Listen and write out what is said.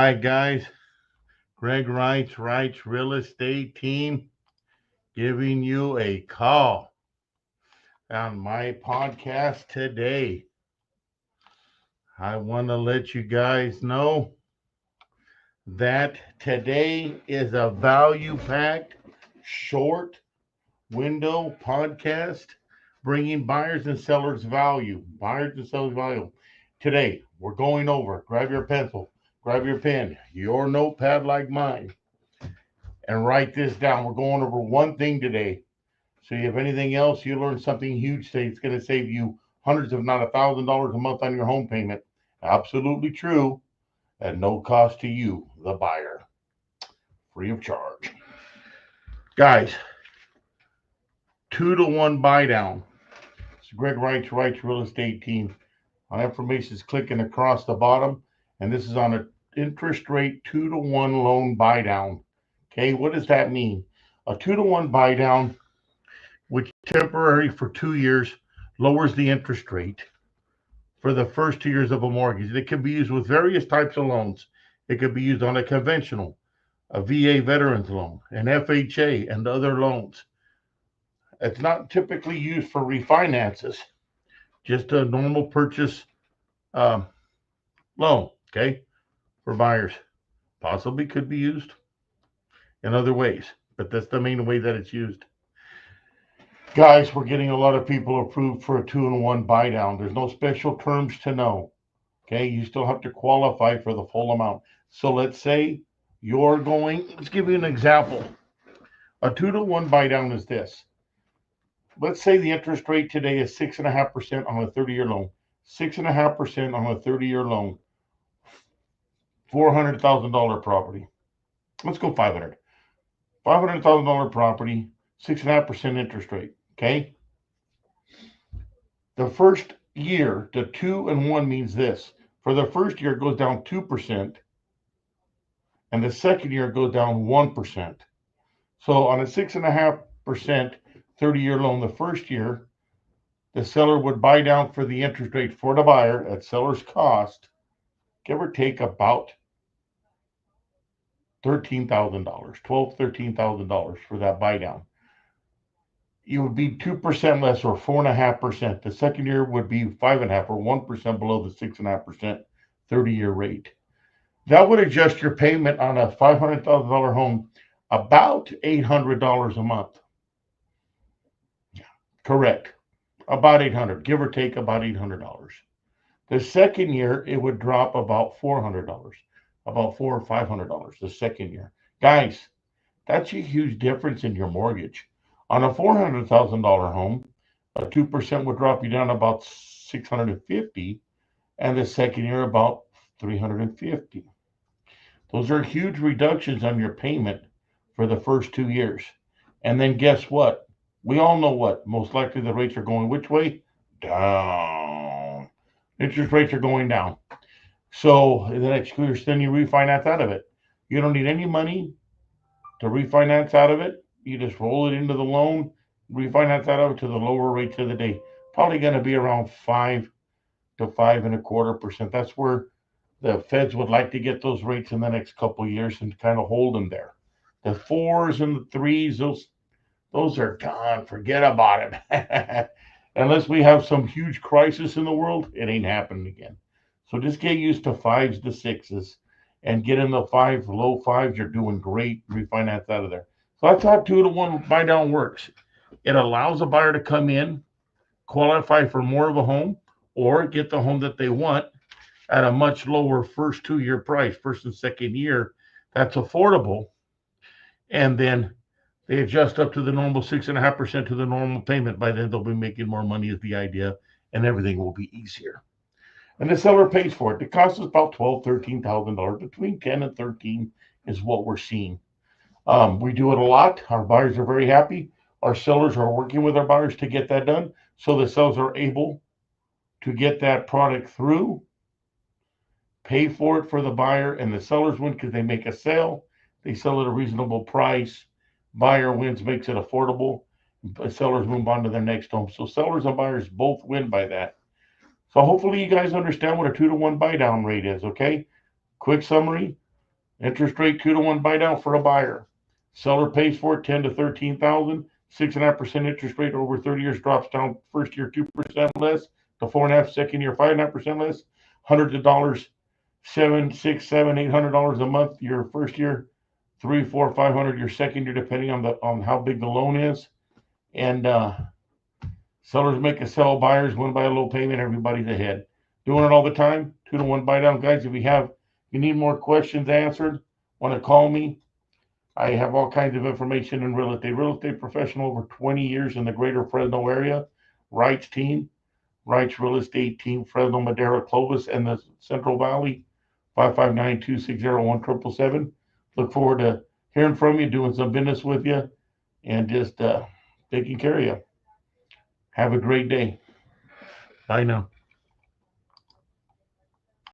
Hi, guys. Greg Reitz Real Estate Team giving you a call on my podcast today. I want to let you guys know that today is a value packed, short window podcast bringing buyers and sellers value. Buyers and sellers value. Today, we're going over, grab your pencil, grab your pen, your notepad like mine, and write this down. We're going over one thing today. So if anything else, you learn something huge today. It's going to save you hundreds, if not $1,000 a month on your home payment. Absolutely true. At no cost to you, the buyer. Free of charge. Guys, 2-to-1 buy down. It's Greg Reitz Real Estate Team. My information is clicking across the bottom, and this is on an interest rate 2-to-1 loan buy down. Okay, what does that mean? A 2-to-1 buy down, which temporary for 2 years, lowers the interest rate for the first 2 years of a mortgage. It can be used with various types of loans. It could be used on a conventional, a VA veterans loan, an FHA, and other loans. It's not typically used for refinances, just a normal purchase loan, okay, for buyers. Possibly could be used in other ways, but that's the main way that it's used. Guys, we're getting a lot of people approved for a 2-in-1 buy down. There's no special terms to know. Okay, you still have to qualify for the full amount. So let's say you're going, let's give you an example. A 2-to-1 buy down is this. Let's say the interest rate today is 6.5% on a 30-year loan. 6.5% on a 30-year loan. $400,000 property. Let's go 500. $500,000 property, 6.5% interest rate. Okay. The first year, the 2-and-1 means this. For the first year, it goes down 2%, and the second year it goes down 1%. So on a 6.5% 30-year loan, the first year, the seller would buy down for the interest rate for the buyer at seller's cost, give or take about $13,000, $13,000 for that buy down. You would be 2% less, or 4.5%. The second year would be 5.5% or 1% below the 6.5% 30-year rate. That would adjust your payment on a $500,000 home about $800 a month. Yeah, correct. About $800, give or take about $800. The second year, it would drop about $400, about $400 or $500 the second year. Guys, that's a huge difference in your mortgage. On a $400,000 home, a 2% would drop you down about $650, and the second year about $350. Those are huge reductions on your payment for the first 2 years. And then guess what? We all know what. Most likely the rates are going which way? Down. Interest rates are going down. So the next 2 years, then you refinance out of it. You don't need any money to refinance out of it. You just roll it into the loan, refinance out of it to the lower rates of the day. Probably going to be around 5 to 5.25%. That's where the feds would like to get those rates in the next couple of years and kind of hold them there. The 4s and the 3s, those are gone. Forget about it. Unless we have some huge crisis in the world, it ain't happening again. So just get used to 5s to 6s and get in the low 5s. You're doing great. Refinance out of there. So that's how 2-to-1 buy down works. It allows a buyer to come in, qualify for more of a home, or get the home that they want at a much lower first 2-year price, first and second year. That's affordable. And then they adjust up to the normal 6.5% to the normal payment. By then, they'll be making more money is the idea, and everything will be easier. And the seller pays for it. It costs us about $12,000, $13,000. Between 10 and 13 is what we're seeing. We do it a lot. Our buyers are very happy. Our sellers are working with our buyers to get that done. So the sellers are able to get that product through, pay for it for the buyer, and the sellers win because they make a sale. They sell at a reasonable price. Buyer wins, makes it affordable. Sellers move on to their next home. So sellers and buyers both win by that. So hopefully you guys understand what a 2-to-1 buy down rate is, okay? Quick summary. Interest rate 2-to-1 buy down for a buyer. Seller pays for it 10 to 13,000. 6.5% interest rate over 30 years drops down first year 2% less to 4.5%, second year 5.5% less. Hundreds of dollars, $700, $600, $700, $800 a month your first year, $300, $400, $500 your second year, depending on how big the loan is. And sellers make a sell, buyers win by a low payment. Everybody's ahead. Doing it all the time. 2-to-1 buy down, guys. If you need more questions answered, want to call me. I have all kinds of information in real estate. Real estate professional over 20 years in the greater Fresno area. Reitz team, Reitz real estate team, Fresno, Madera, Clovis, and the Central Valley. 559-260-1777. Look forward to hearing from you, doing some business with you, and just taking care of you. Have a great day. Bye now.